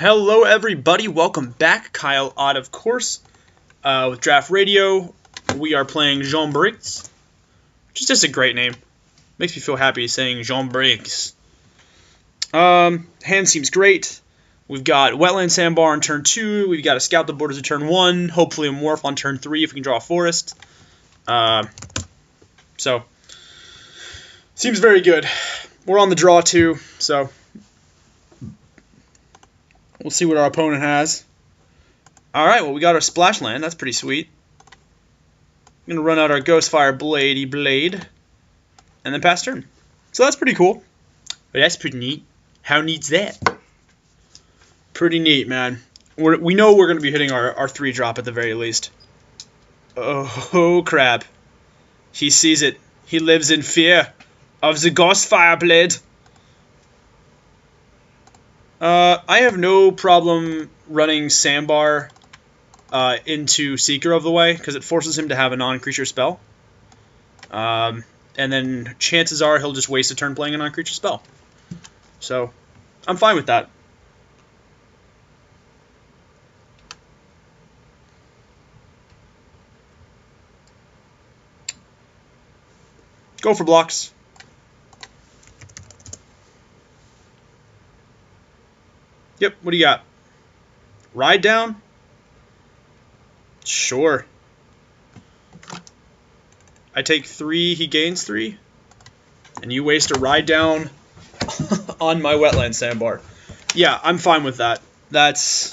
Hello everybody, welcome back. Kyle Ott, of course, with Draftradio. We are playing Jean Briggs, which is just a great name. Makes me feel happy saying Jean Briggs. Hand seems great. We've got Wetland Sandbar on turn 2. We've got a Scout the Borders on turn 1. Hopefully a Morph on turn 3 if we can draw a Forest. So, seems very good. We're on the draw too, so we'll see what our opponent has. Alright, well we got our Splash Land. That's pretty sweet. I'm going to run out our Ghostfire Blade, and then pass turn. So that's pretty cool. But that's pretty neat. How neat's that? Pretty neat, man. We know we're going to be hitting our 3-drop at the very least. Oh, crap. He sees it. He lives in fear of the Ghostfire Blade. I have no problem running Sandbar into Seeker of the Way, because it forces him to have a non-creature spell. And then chances are he'll just waste a turn playing a non-creature spell. So, I'm fine with that. Go for blocks. Yep, what do you got? Ride down? Sure. I take 3, he gains 3. And you waste a ride down on my Wetland Sandbar. Yeah, I'm fine with that. That's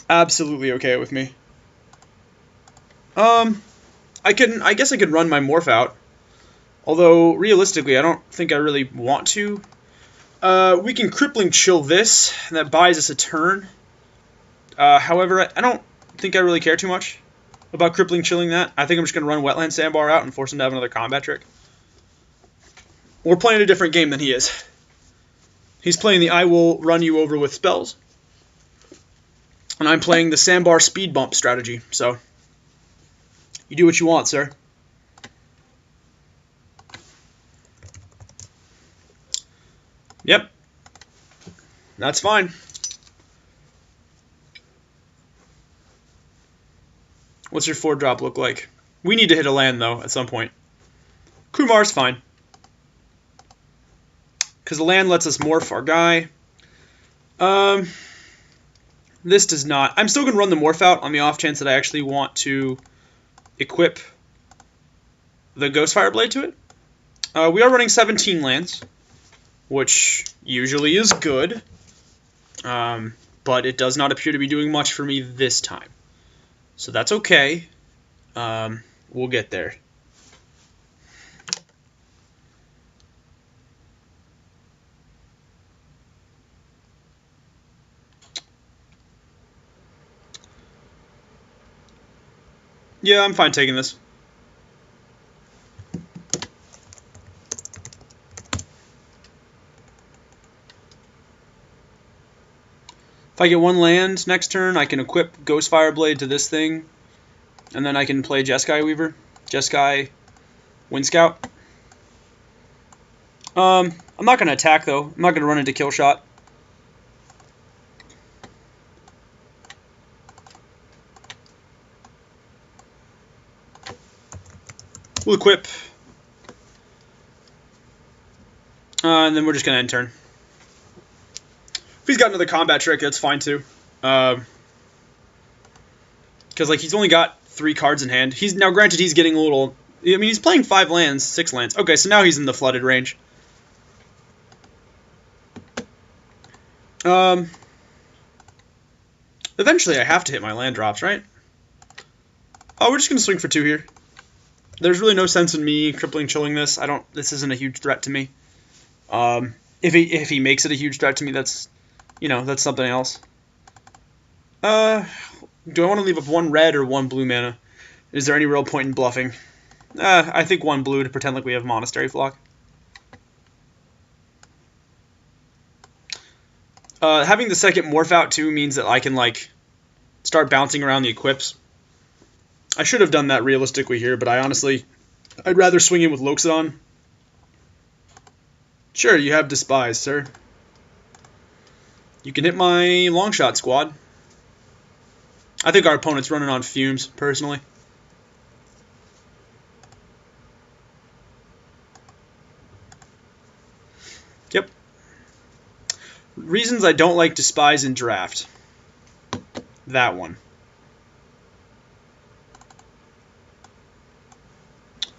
absolutely okay with me. I guess I could run my Morph out. Although, realistically, I don't think I really want to. We can Crippling Chill this, and that buys us a turn. However, I don't think I really care too much about Crippling Chilling that. I think I'm just going to run Wetland Sandbar out and force him to have another combat trick. We're playing a different game than he is. He's playing the I will run you over with spells. And I'm playing the Sandbar speed bump strategy, so you do what you want, sir. Yep. That's fine. What's your 4-drop look like? We need to hit a land, though, at some point. Kumar's fine. Because the land lets us morph our guy. This does not. I'm still going to run the morph out on the off chance that I actually want to equip the Ghostfire Blade to it. We are running 17 lands, which usually is good, but it does not appear to be doing much for me this time. So that's okay. We'll get there. Yeah, I'm fine taking this. If I get 1 land next turn, I can equip Ghostfire Blade to this thing, and then I can play Jeskai Weaver, Jeskai Wind Scout. I'm not going to attack, though. I'm not going to run into Kill Shot. We'll equip. And then we're just going to end turn. If he's got another combat trick, that's fine too. Because like he's only got 3 cards in hand. He's now granted he's getting a little. I mean he's playing 5 lands, 6 lands. Okay, so now he's in the flooded range. Eventually I have to hit my land drops, right? Oh, we're just gonna swing for 2 here. There's really no sense in me crippling chilling this. This isn't a huge threat to me. If he makes it a huge threat to me, that's that's something else. Do I want to leave up 1 red or 1 blue mana? Is there any real point in bluffing? I think 1 blue to pretend like we have Monastery Flock. Having the second morph out too means that I can like start bouncing around the equips. I should have done that realistically here, but I'd rather swing in with Loxodon. Sure, you have Despise, sir. You can hit my long shot, squad. I think our opponent's running on fumes, personally. Yep. Reasons I don't like Despise in draft. That one.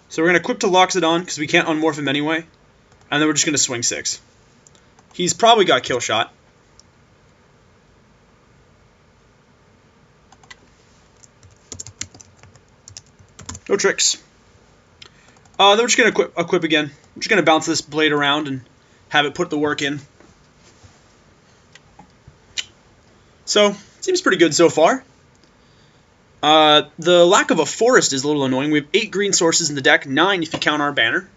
So we're going to equip to Loxodon, because we can't unmorph him anyway. And then we're just going to swing 6. He's probably got kill shot. No tricks. Then we're just going to equip again. We're just going to bounce this blade around and have it put the work in. So, seems pretty good so far. The lack of a forest is a little annoying. We have 8 green sources in the deck, 9 if you count our banner.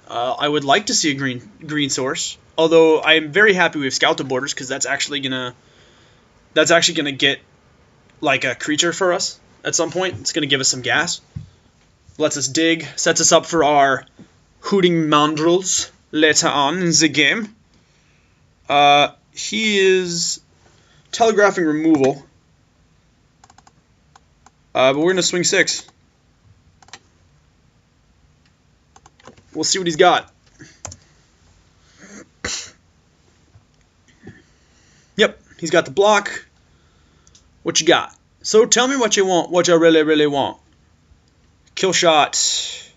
I would like to see a green source, although I am very happy we have Scout the Borders, because that's actually gonna get like a creature for us at some point. It's gonna give us some gas, lets us dig, sets us up for our hooting mandrills later on in the game. He is telegraphing removal. But we're going to swing 6. We'll see what he's got. Yep, he's got the block. What you got? So tell me what you want, what you really, really want. Kill shot.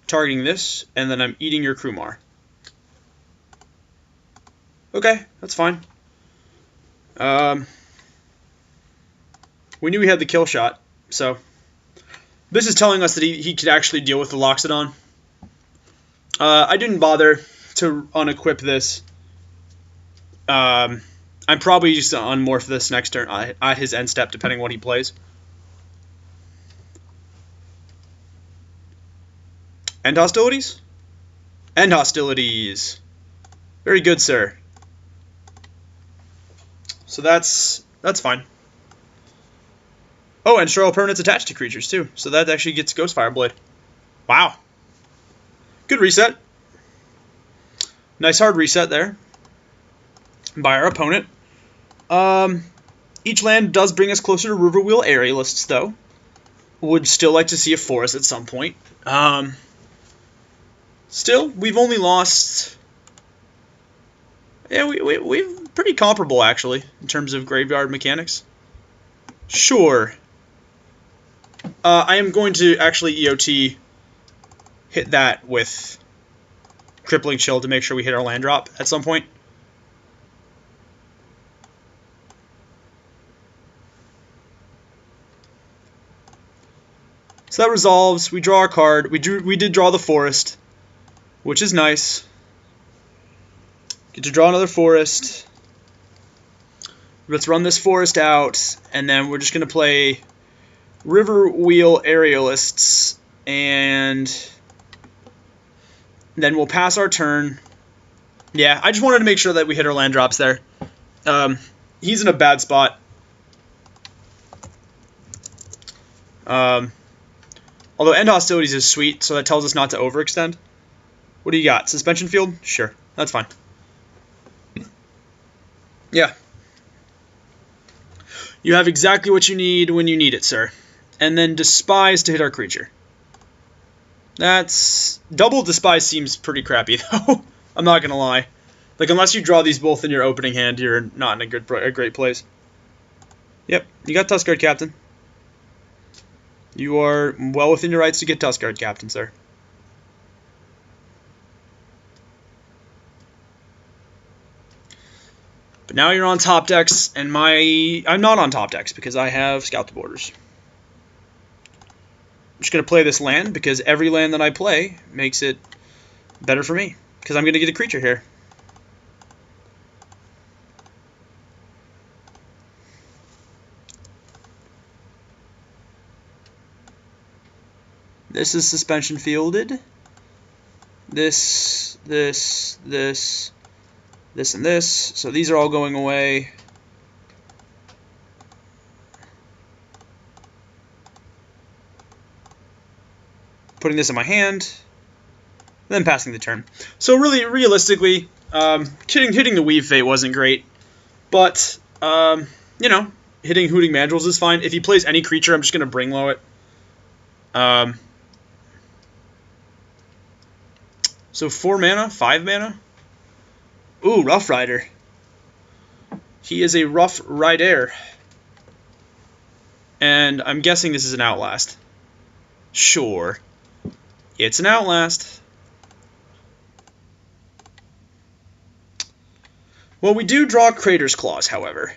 Targeting this, and then I'm eating your Krumar. Okay, that's fine. We knew he had the kill shot, so this is telling us that he could actually deal with the Loxodon. I didn't bother to unequip this. I'm probably just going to unmorph this next turn at his end step, depending on what he plays. End hostilities? End hostilities. Very good, sir. So that's fine. Oh, and Sterile Permanent's attached to creatures, too. So that actually gets Ghostfire Blade. Wow. Good reset. Nice hard reset there by our opponent. Each land does bring us closer to Riverwheel Aerialists, though. Would still like to see a forest at some point. Still, we've only lost... Yeah, we're pretty comparable, actually, in terms of graveyard mechanics. Sure. I am going to actually EOT hit that with Crippling Chill to make sure we hit our land drop at some point. So that resolves. We draw our card. We did draw the forest, which is nice. Get to draw another forest. Let's run this forest out, and then we're just going to play Riverwheel Aerialists, and then we'll pass our turn. Yeah, I just wanted to make sure that we hit our land drops there. He's in a bad spot. Although End Hostilities is sweet, so that tells us not to overextend. What do you got? Suspension Field? Sure, that's fine. Yeah. You have exactly what you need when you need it, sir. And then Despise to hit our creature. That's... Double Despise seems pretty crappy, though. I'm not gonna lie. Like, unless you draw these both in your opening hand, you're not in a great place. Yep, you got Tuskguard Captain. You are well within your rights to get Tuskguard Captain, sir. But now you're on top decks, and I'm not on top decks because I have Scout the Borders. I'm just going to play this land because every land that I play makes it better for me. Because I'm going to get a creature here. This is suspension fielded. This, and this. So these are all going away. Putting this in my hand. Then passing the turn. So really, realistically, hitting the Weave Fate wasn't great. But, you know, hitting Hooting Mandrills is fine. If he plays any creature, I'm just going to bring low it. So 4 mana, 5 mana. Ooh, Rough Rider. He is a Rough Rider. And I'm guessing this is an Outlast. Sure. It's an Outlast. Well, we do draw Crater's Claws, however.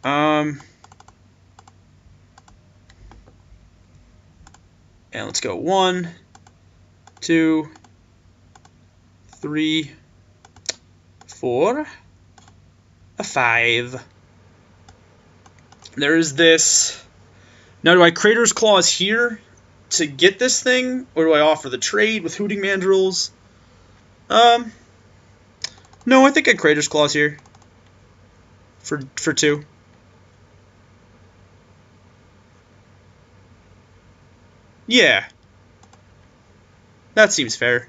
And let's go 1, 2, 3, 4, a 5. There's this. Now, do I Crater's Claws here to get this thing, or do I offer the trade with Hooting Mandrills? No, I think I Crater's Claws here for 2. Yeah. That seems fair.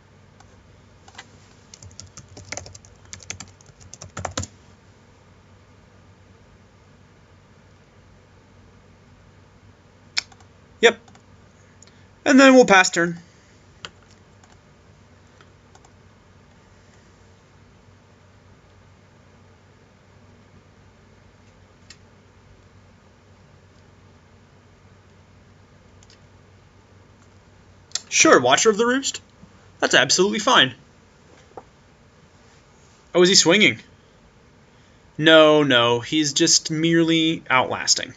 Yep. And then we'll pass turn. Sure, Watcher of the Roost. That's absolutely fine. Oh, is he swinging? No, he's just merely outlasting.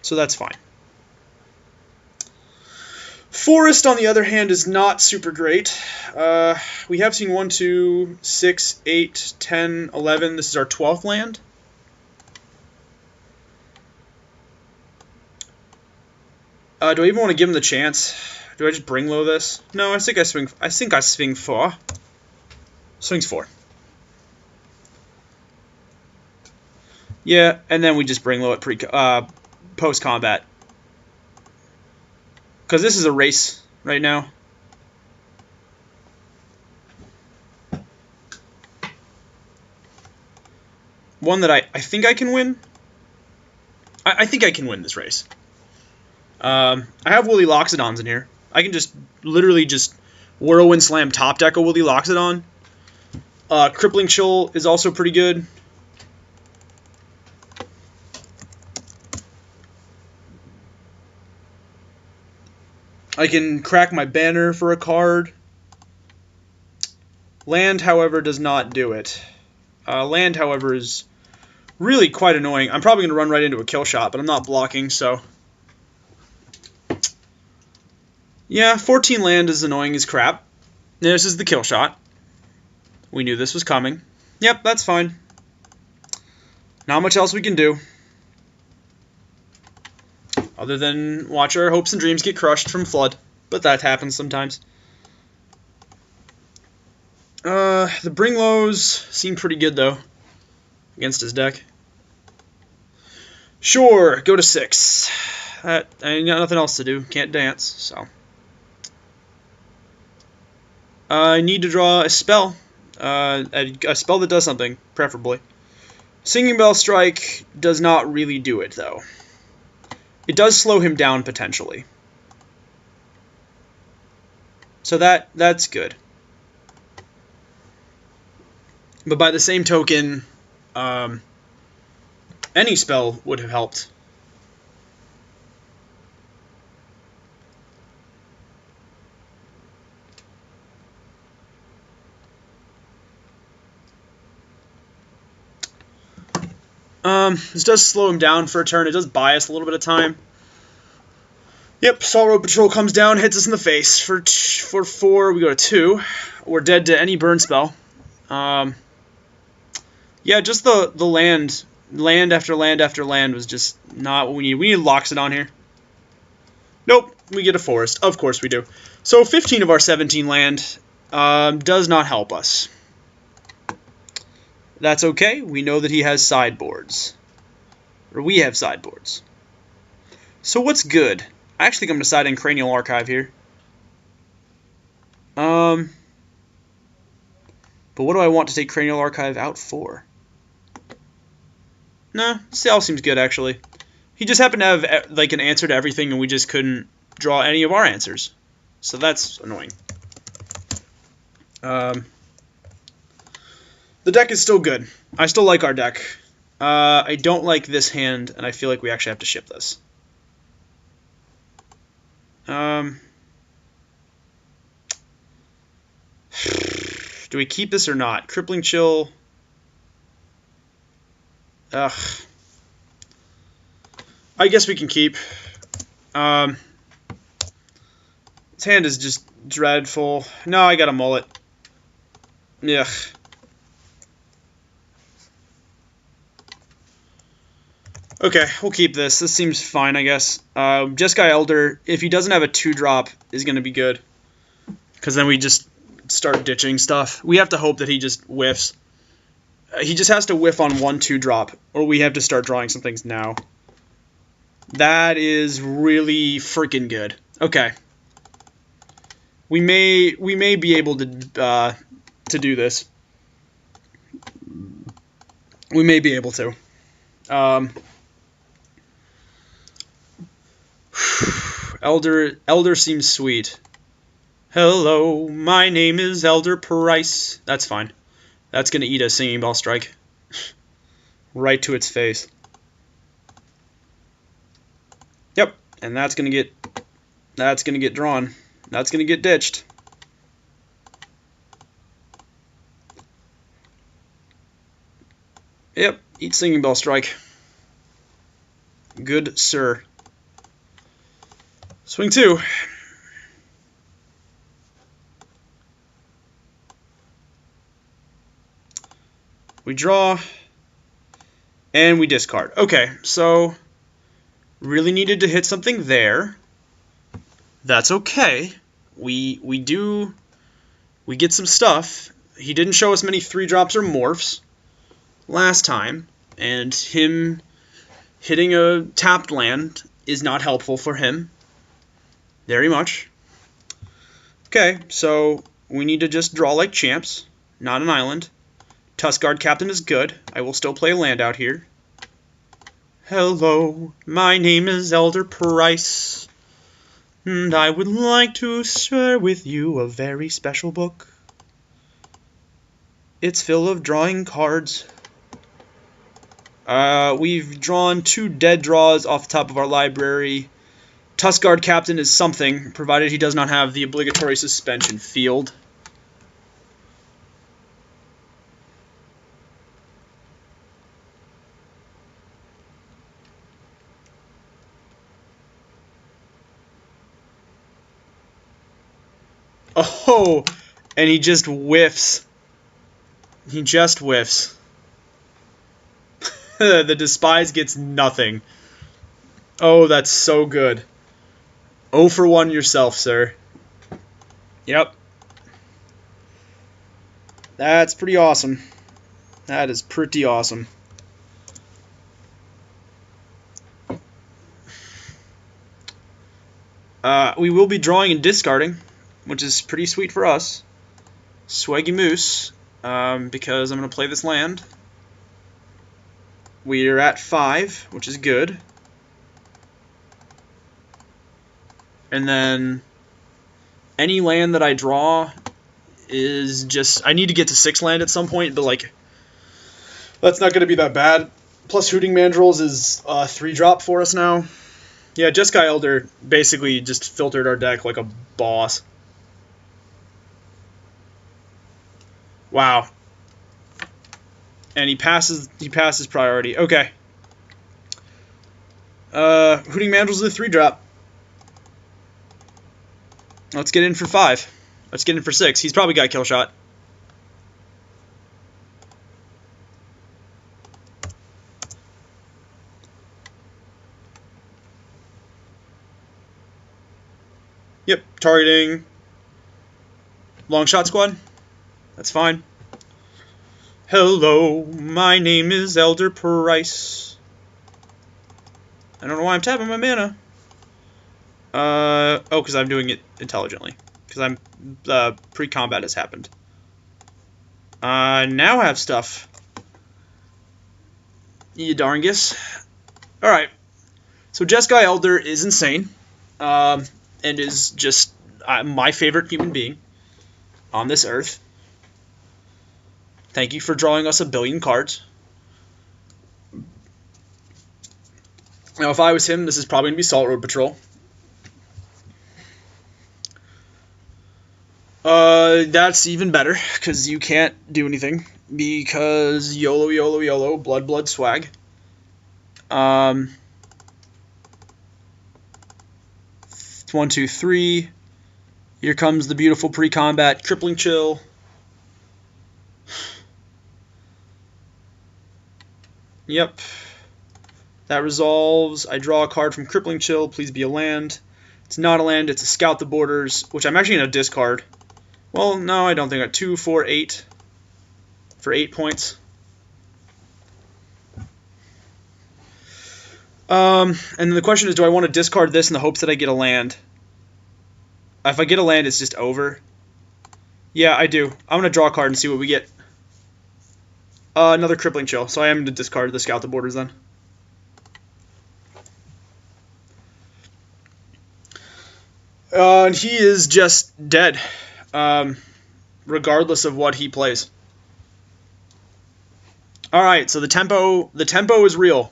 So that's fine. Forest, on the other hand, is not super great. We have seen 1, 2, 6, 8, 10, 11. This is our 12th land. Do I even want to give him the chance? Do I just bring low this? No, I think I swing. I think I swing 4. Swings 4. Yeah, and then we just bring low at post combat. Because this is a race right now. One that I think I can win. I think I can win this race. I have Woolly Loxodons in here. I can just literally just Whirlwind Slam top deck a Woolly Loxodon. Crippling Chill is also pretty good. I can crack my banner for a card. Land, however, does not do it. Land, however, is really quite annoying. I'm probably going to run right into a kill shot, but I'm not blocking, so... Yeah, 14 land is annoying as crap. This is the kill shot. We knew this was coming. Yep, that's fine. Not much else we can do. Other than watch our hopes and dreams get crushed from Flood. But that happens sometimes. The Bring Lows seem pretty good, though, against his deck. Sure, go to 6. I ain't got nothing else to do. Can't dance, so... I need to draw a spell. A spell that does something, preferably. Singing Bell Strike does not really do it, though. It does slow him down, potentially. So that's good. But by the same token, any spell would have helped. This does slow him down for a turn. It does buy us a little bit of time. Yep, Sorrow Patrol comes down, hits us in the face. For 4, we go to 2. We're dead to any burn spell. Yeah, just the land after land after land was just not what we need. We need Loxodon here. Nope, we get a forest. Of course we do. So 15 of our 17 land does not help us. That's okay. We know that he has sideboards. Or we have sideboards. So what's good? I actually think I'm deciding Cranial Archive here. But what do I want to take Cranial Archive out for? Nah, Sal seems good, actually. He just happened to have, like, an answer to everything, and we just couldn't draw any of our answers. So that's annoying. The deck is still good. I still like our deck. I don't like this hand, and I feel like we actually have to ship this. Do we keep this or not? Crippling Chill. Ugh. I guess we can keep. This hand is just dreadful. No, I got a mullet. Ugh. Okay, we'll keep this. This seems fine, I guess. Jeskai Elder, if he doesn't have a 2-drop, is going to be good. Because then we just start ditching stuff. We have to hope that he just whiffs. He just has to whiff on 1 2-drop, or we have to start drawing some things now. That is really freaking good. Okay. We may be able to do this. We may be able to. Elder seems sweet. Hello, my name is Elder Price. That's fine. That's gonna eat a Singing Bell Strike. Right to its face. Yep, and that's gonna get drawn. That's gonna get ditched. Yep, eat Singing Bell Strike. Good sir. Swing 2. We draw, and we discard. Okay, so really needed to hit something there. That's okay. We get some stuff. He didn't show us many 3-drops or morphs last time, and him hitting a tapped land is not helpful for him. Very much. Okay, so we need to just draw like champs, not an island. Tuskguard Captain is good. I will still play a land out here. Hello, my name is Elder Price, and I would like to share with you a very special book. It's full of drawing cards. We've drawn 2 dead draws off the top of our library. Tuskguard Captain is something, provided he does not have the obligatory suspension field. Oh, and he just whiffs. He just whiffs. The Despise gets nothing. Oh, that's so good. 0 for 1 yourself, sir. Yep. That's pretty awesome. That is pretty awesome. We will be drawing and discarding, which is pretty sweet for us. Swaggy Moose, because I'm going to play this land. We're at 5, which is good. And then any land that I draw is just... I need to get to 6 land at some point, but, like, that's not going to be that bad. Plus, Hooting Mandrills is a 3-drop for us now. Yeah, Jeskai Elder basically just filtered our deck like a boss. Wow. And he passes priority. Okay. Hooting Mandrills is a 3-drop. Let's get in for 5. Let's get in for 6. He's probably got kill shot. Yep, targeting long shot squad. That's fine. Hello, my name is Elder Price. I don't know why I'm tapping my mana. Oh, because I'm doing it intelligently. Because I'm pre-combat has happened. Now have stuff. You darngus. Alright. So Jeskai Elder is insane. And is just my favorite human being on this earth. Thank you for drawing us 1 billion cards. Now, if I was him, this is probably going to be Salt Road Patrol. That's even better, because you can't do anything. Because YOLO, YOLO, YOLO, blood, blood, swag. 1, 2, 3. Here comes the beautiful pre-combat Crippling Chill. Yep. That resolves. I draw a card from Crippling Chill. Please be a land. It's not a land. It's a Scout the Borders, which I'm actually going to discard. Well, no, I don't think I... 2, 4, 8. For 8 points. And then the question is, do I want to discard this in the hopes that I get a land? If I get a land, it's just over. Yeah, I do. I'm going to draw a card and see what we get. Another Crippling Chill. So I am going to discard the Scout the Borders then. And he is just dead. Regardless of what he plays. Alright, so the tempo is real.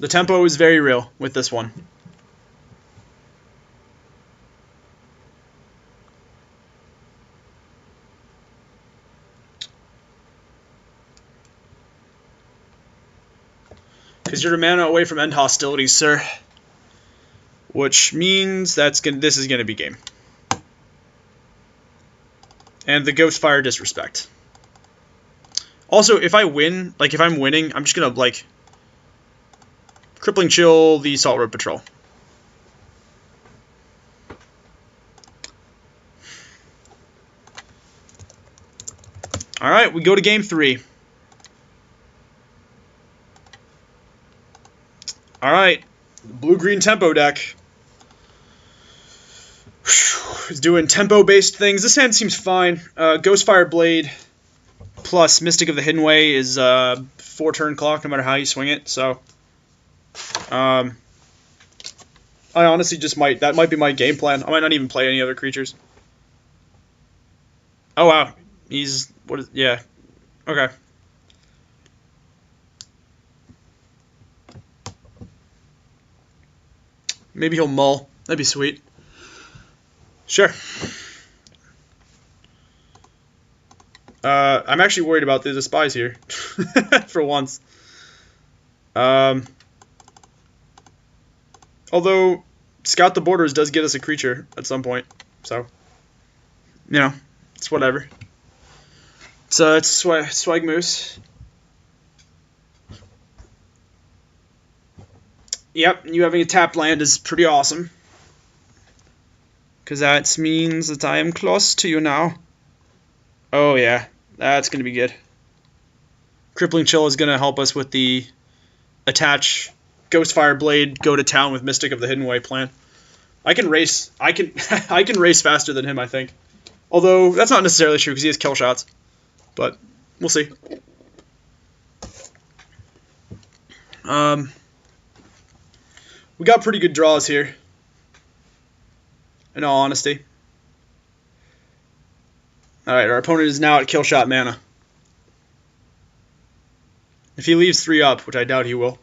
The tempo is very real with this one. Because you're a mana away from end hostilities, sir. Which means this is going to be game. And the Ghostfire Disrespect. Also, if I win, if I'm winning, I'm just going to, Crippling Chill the Salt Road Patrol. Alright, we go to game 3. Alright, blue-green tempo deck. It's doing tempo-based things. This hand seems fine. Ghostfire Blade plus Mystic of the Hidden Way is 4-turn clock no matter how you swing it. So, I honestly just that might be my game plan. I might not even play any other creatures. Oh wow, yeah, okay. Maybe he'll mull. That'd be sweet. Sure. I'm actually worried about the spies here. For once. Although, Scout the Borders does get us a creature at some point. So, it's whatever. It's Swag Moose. Yep, you having a tapped land is pretty awesome. Because that means that I am close to you now. Oh yeah, that's going to be good. Crippling Chill is going to help us with the attach Ghostfire Blade, go to town with Mystic of the Hidden Way plan. I can race. I can race faster than him, I think. Although that's not necessarily true because he has kill shots. But we'll see. We got pretty good draws here. In all honesty. Alright, our opponent is now at kill shot mana. If he leaves 3 up, which I doubt he will.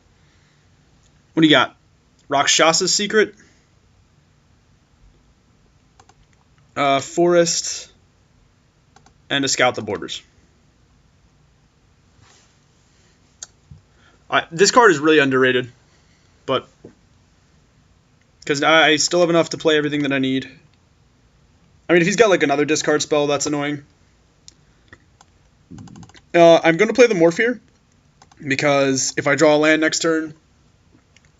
What do you got? Rakshasa's Secret? Forest. And a Scout the Borders. This card is really underrated. But because I still have enough to play everything that I need. I mean, if he's got another discard spell, that's annoying. I'm going to play the Morpheer, because if I draw a land next turn,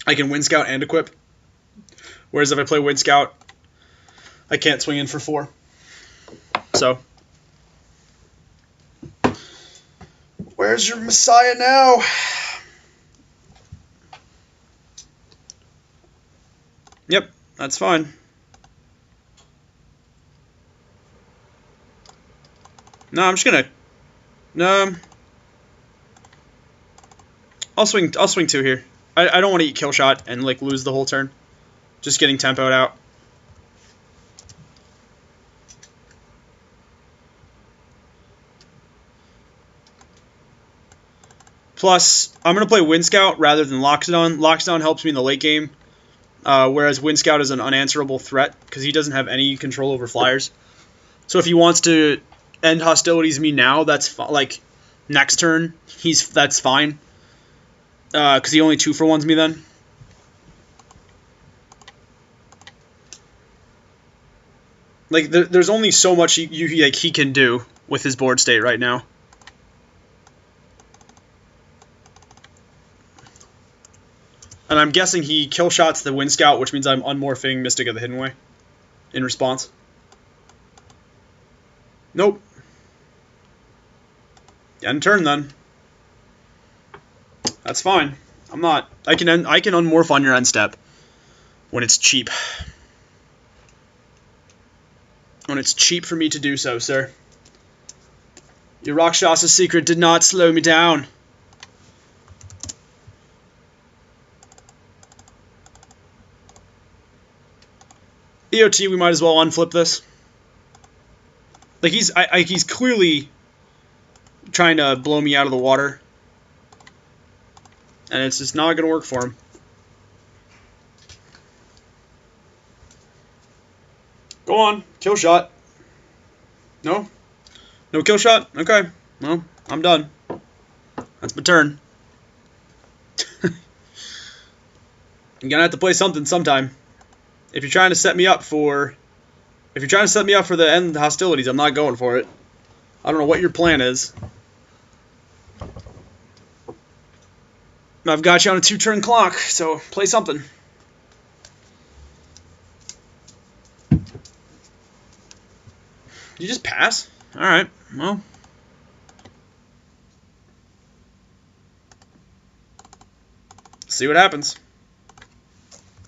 I can Wind Scout and equip. Whereas if I play Wind Scout, I can't swing in for 4. So, where's your Messiah now? Yep, that's fine. No, I'm just going to No, I'll swing 2 here. I don't want to eat kill shot and like lose the whole turn. Just getting tempoed out. Plus, I'm going to play Wind Scout rather than Loxodon. Loxodon helps me in the late game, whereas Wind Scout is an unanswerable threat because he doesn't have any control over flyers. So if he wants to end hostilities me now, that's like next turn, that's fine. Because he only 2-for-1s me then. Like there's only so much he can do with his board state right now. And I'm guessing he kill shots the Wind Scout, which means I'm unmorphing Mystic of the Hidden Way in response. Nope. End turn then. That's fine. I'm not. I can unmorph on your end step when it's cheap. When it's cheap for me to do so, sir. Your Rakshasa secret did not slow me down. EOT, we might as well unflip this. Like he's clearly trying to blow me out of the water, and it's just not gonna work for him. Go on, kill shot. No, no kill shot. Okay, well I'm done. That's my turn. I'm gonna have to play something sometime. If you're trying to set me up for the end hostilities, I'm not going for it. I don't know what your plan is. I've got you on a 2-turn clock, so play something. You just pass? Alright, well. See what happens.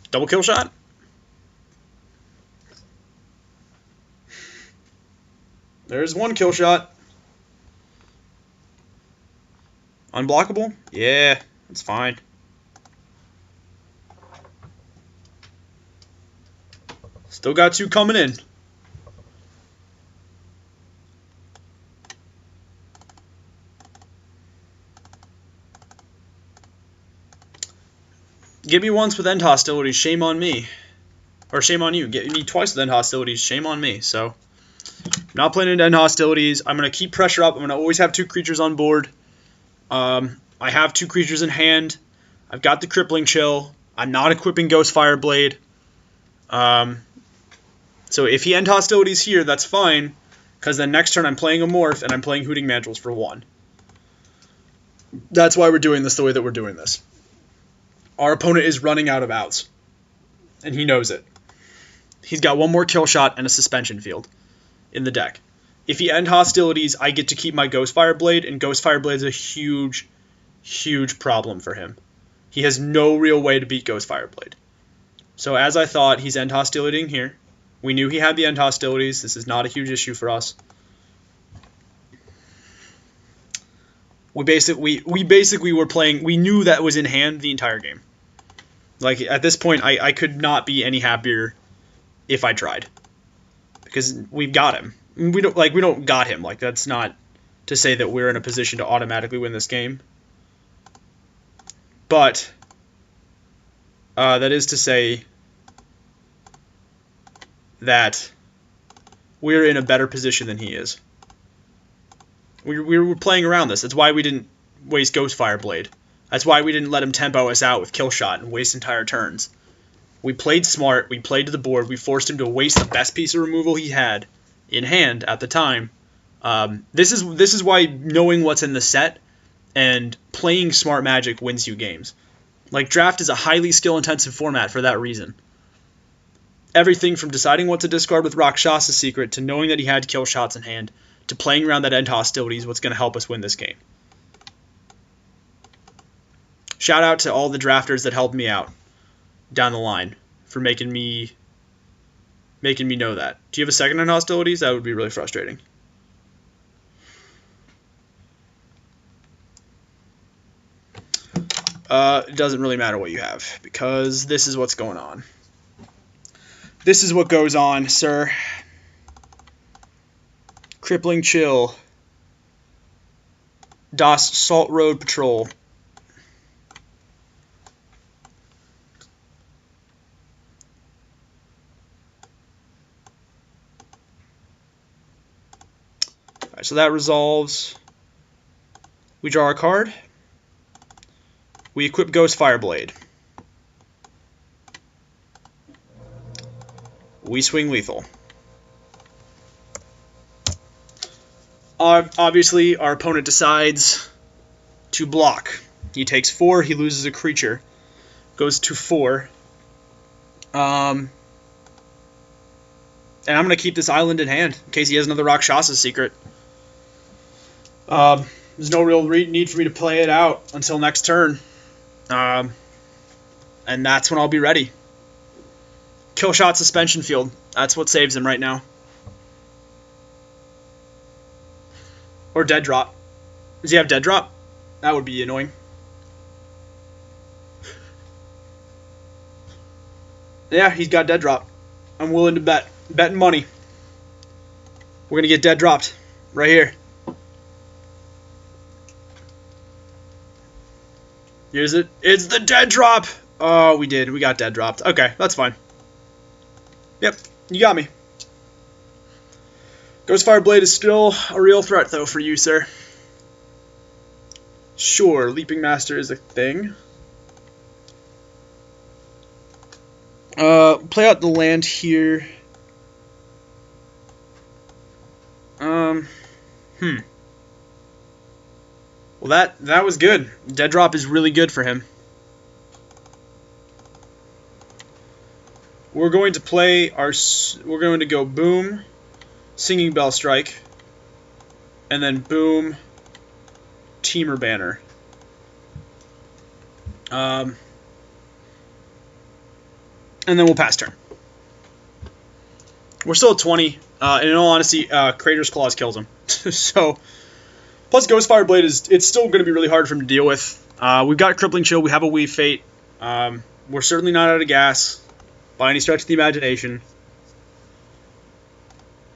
Double kill shot? There's 1 kill shot. Unblockable? Yeah, that's fine. Still got 2 coming in. Give me once with end hostilities, shame on me. Or shame on you. Get me twice with end hostilities, shame on me. So, I'm not planning to end hostilities. I'm going to keep pressure up. I'm going to always have 2 creatures on board. I have 2 creatures in hand. I've got the Crippling Chill. I'm not equipping Ghostfire Blade. So if he end hostilities here, that's fine. Because then next turn I'm playing a Morph and I'm playing Hooting Mandrills for 1. That's why we're doing this the way that we're doing this. Our opponent is running out of outs. And he knows it. He's got 1 more kill shot and a suspension field in the deck. If he end hostilities, I get to keep my Ghostfire Blade, and Ghostfire Blade is a huge, huge problem for him. He has no real way to beat Ghostfire Blade. So as I thought, he's end hostilitying here. We knew he had the end hostilities. This is not a huge issue for us. We basically were playing. We knew that was in hand the entire game. Like at this point, I could not be any happier if I tried, because we've got him. We don't got him. Like that's not to say that we're in a position to automatically win this game. But that is to say that we're in a better position than he is. We were playing around this. That's why we didn't waste Ghostfire Blade. That's why we didn't let him tempo us out with Kill Shot and waste entire turns. We played smart. We played to the board. We forced him to waste the best piece of removal he had in hand at the time. This is why knowing what's in the set and playing smart Magic wins you games. Like Draft is a highly skill-intensive format for that reason. Everything from deciding what to discard with Rakshasa Secret to knowing that he had kill shots in hand to playing around that end hostility is what's going to help us win this game. Shout out to all the drafters that helped me out down the line for making me know that. Do you have a second end hostilities? That would be really frustrating. It doesn't really matter what you have, because this is what's going on. This is what goes on, sir. Crippling Chill. Das Salt Road Patrol. Alright, so that resolves. We draw a card. We equip Ghost Fireblade. We swing lethal. Obviously, our opponent decides to block. He takes 4, he loses a creature. Goes to 4. And I'm going to keep this island in hand, in case he has another Rakshasa secret. There's no real need for me to play it out until next turn. And that's when I'll be ready. Killshot Suspension Field. That's what saves him right now. Or Dead Drop. Does he have Dead Drop? That would be annoying. Yeah, he's got Dead Drop. I'm willing to bet. Betting money. We're going to get Dead Dropped. Right here. Here's it. It's the Dead Drop! Oh, we did. We got Dead Dropped. Okay, that's fine. Yep, you got me. Ghost Fireblade is still a real threat, though, for you, sir. Sure, Leaping Master is a thing. Play out the land here. Well, that was good. Dead Drop is really good for him. We're going to play our. We're going to go boom, Singing Bell Strike, and then boom, Teamer Banner. And then we'll pass turn. We're still at 20. And in all honesty, Crater's Claws kills him. So, plus Ghost Fireblade it's still going to be really hard for him to deal with. We've got Crippling Chill. We have a Weave Fate. We're certainly not out of gas by any stretch of the imagination.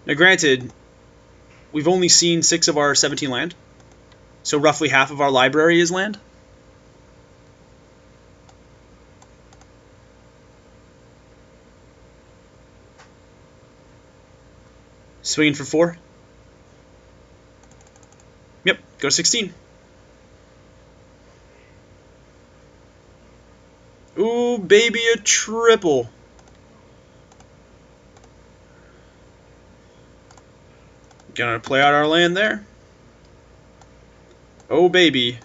Now, granted, we've only seen 6 of our 17 land, so roughly half of our library is land. Swinging for 4. Yep, go 16. Ooh, baby, a triple. Gonna play out our land there. Oh, baby,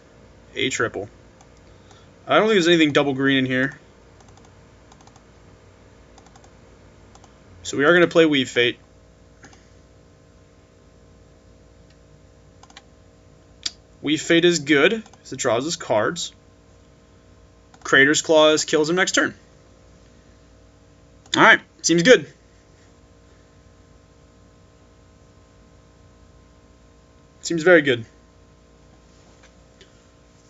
a triple. I don't think there's anything double green in here. So we are going to play Weave Fate. Weave Fate is good, because it draws us cards. Crater's Claws kills him next turn. Alright, seems good. Seems very good.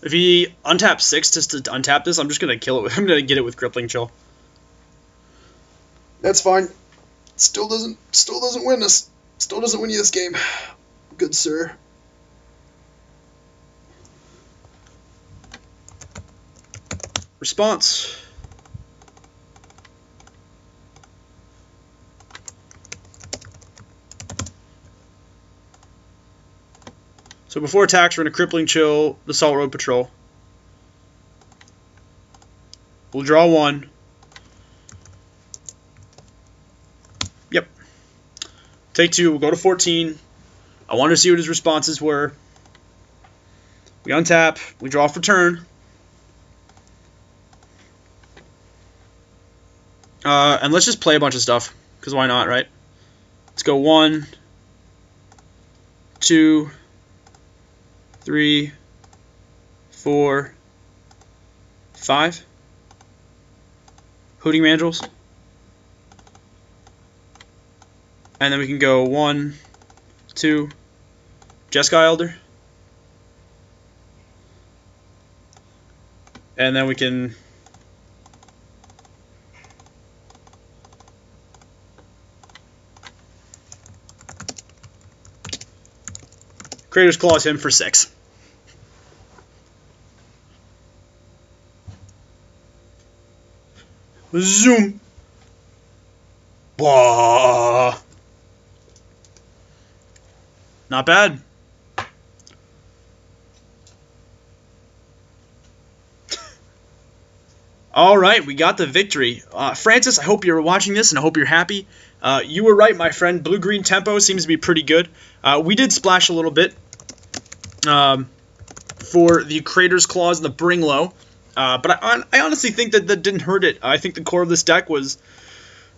If he untaps 6 just to untap this, I'm just gonna kill it. I'm gonna get it with Crippling Chill. That's fine. Still doesn't win us. Still doesn't win you this game. Good sir. Response. So before attacks, we're going to Crippling Chill the Salt Road Patrol. We'll draw 1. Yep. Take 2. We'll go to 14. I wanted to see what his responses were. We untap. We draw for turn. And let's just play a bunch of stuff, because why not, right? Let's go 1, 2, 3, 4, 5. Hooting Mandrills. And then we can go 1, 2, Jeskai Elder. And then we can... Creator's Clause him for 6. Zoom. Blah. Not bad. All right, we got the victory. Francis, I hope you're watching this, and I hope you're happy. You were right, my friend. Blue-green tempo seems to be pretty good. We did splash a little bit for the Creator's Clause and the Bring Low. But I honestly think that didn't hurt it. I think the core of this deck was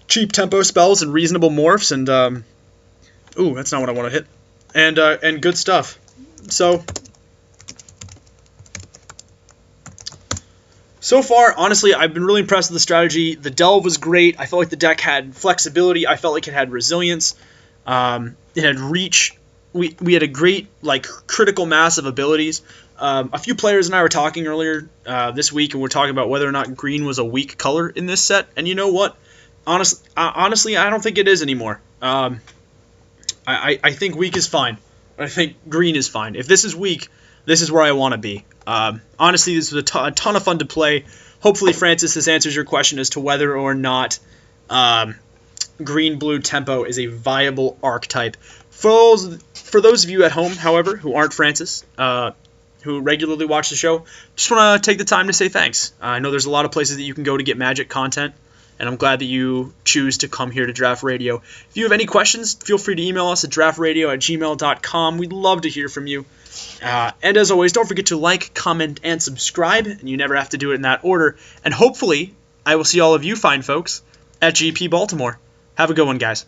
cheap tempo spells and reasonable morphs, and ooh, that's not what I want to hit. And good stuff. So far, honestly, I've been really impressed with the strategy. The Delve was great. I felt like the deck had flexibility. I felt like it had resilience. It had reach. We had a great critical mass of abilities. A few players and I were talking earlier this week, and we're talking about whether or not green was a weak color in this set. And you know what? Honestly, I don't think it is anymore. I think weak is fine. I think green is fine. If this is weak, this is where I want to be. Honestly, this was a ton of fun to play. Hopefully, Francis, this answers your question as to whether or not green-blue tempo is a viable archetype. For those of you at home, however, who aren't Francis, who regularly watch the show, just want to take the time to say thanks. I know there's a lot of places that you can go to get Magic content, and I'm glad that you choose to come here to Draft Radio. If you have any questions, feel free to email us at draftradio@gmail.com. We'd love to hear from you. And as always, don't forget to like, comment, and subscribe, and you never have to do it in that order. And hopefully, I will see all of you fine folks at GP Baltimore. Have a good one, guys.